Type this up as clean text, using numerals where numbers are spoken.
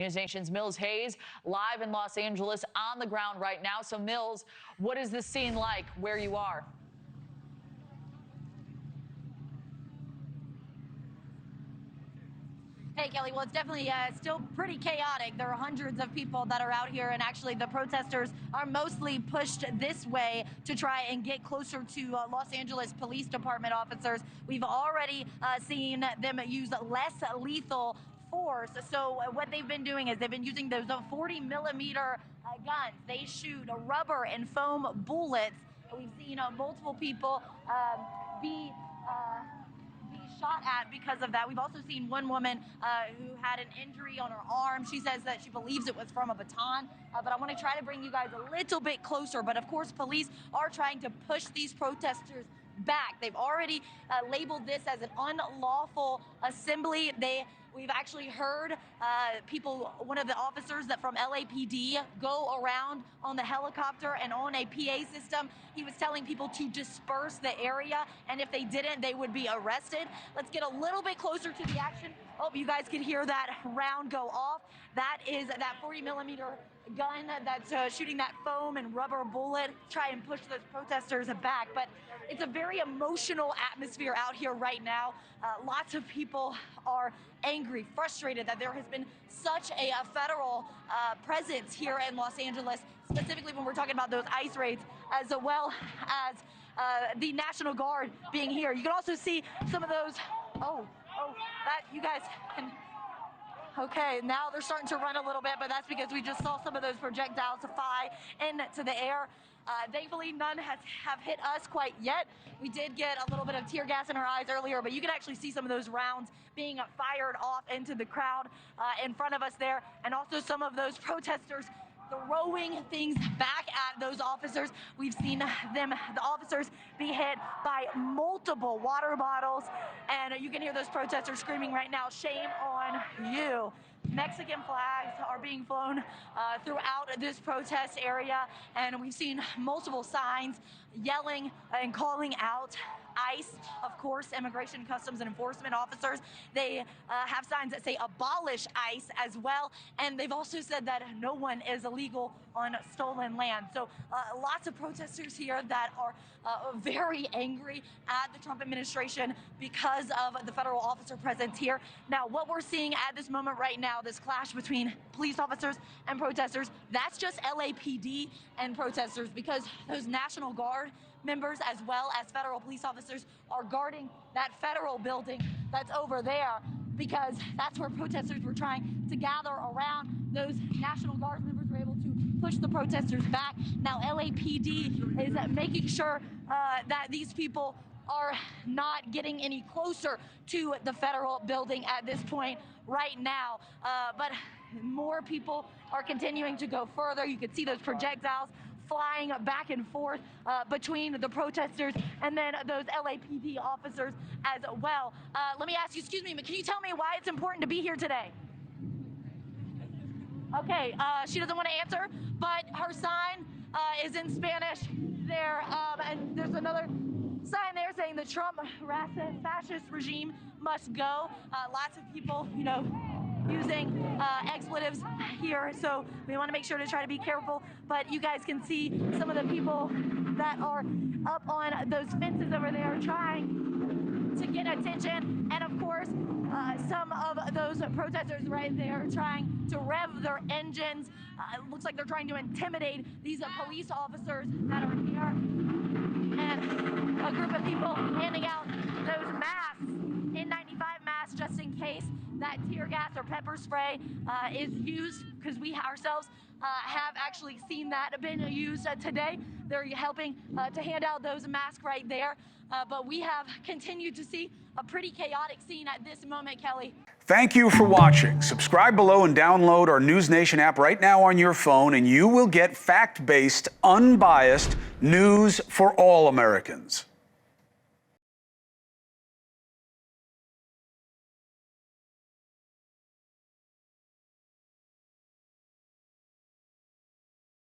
NewsNation's Mills Hayes live in Los Angeles on the ground right now. So Mills, what is the scene like where you are? Hey, Kelly, well, it's definitely still pretty chaotic. There are hundreds of people that are out here, and actually the protesters are mostly pushed this way to try and get closer to Los Angeles Police Department officers. We've already seen them use less lethal force. So what they've been doing is they've been using those 40-millimeter guns. They shoot rubber and foam bullets. We've seen multiple people be shot at because of that. We've also seen one woman who had an injury on her arm. She says that she believes it was from a baton, but I want to try to bring you guys a little bit closer. But of course, police are trying to push these protesters back. They've already labeled this as an unlawful assembly. We've actually heard one of the officers that from LAPD go around on the helicopter and on a PA system. He was telling people to disperse the area, and if they didn't, they would be arrested. Let's get a little bit closer to the action. Oh, you guys can hear that round go off. That is that 40-millimeter gun that's shooting that foam and rubber bullet, try and push those protesters back. But it's a very emotional atmosphere out here right now. Lots of people are angry, frustrated that there has been such a federal presence here in Los Angeles, specifically when we're talking about those ICE raids, as well as the National Guard being here. You can also see some of those, that you guys can. Okay, now they're starting to run a little bit, but that's because we just saw some of those projectiles fly into the air. Thankfully, none have hit us quite yet. We did get a little bit of tear gas in our eyes earlier, but you can actually see some of those rounds being fired off into the crowd in front of us there, and also some of those protesters throwing things back at those officers. We've seen the officers be hit by multiple water bottles, and you can hear those protesters screaming right now, "Shame on you." Mexican flags are being flown throughout this protest area, and we've seen multiple signs yelling and calling out ICE, of course, Immigration, Customs, and Enforcement officers. They have signs that say abolish ICE as well, and they've also said that no one is illegal on stolen land. So lots of protesters here that are very angry at the Trump administration because of the federal officer presence here. Now, what we're seeing at this moment right now, this clash between police officers and protesters, that's just LAPD and protesters, because those National Guard members as well as federal police officers are guarding that federal building that's over there, because that's where protesters were trying to gather around. Those National Guard members were able to push the protesters back. Now LAPD is making sure that these people are not getting any closer to the federal building at this point right now. But more people are continuing to go further. You can see those projectiles flying back and forth between the protesters and then those LAPD officers as well. Let me ask you, excuse me, but can you tell me why it's important to be here today? Okay, she doesn't want to answer, but her sign is in Spanish there, and there's another sign there saying the Trump fascist regime must go. Lots of people, using expletives here, so we want to make sure to try to be careful. But you guys can see some of the people that are up on those fences over there trying to get attention, and of course some of those protesters right there trying to rev their engines. It looks like they're trying to intimidate these police officers that are here, and a group of people handing out those masks, N95 masks, just in case that tear gas or pepper spray is used, because we ourselves have actually seen that been used today. They're helping to hand out those masks right there, but we have continued to see a pretty chaotic scene at this moment, Kelly. Thank you for watching. Subscribe below and download our NewsNation app right now on your phone, and you will get fact-based, unbiased news for all Americans.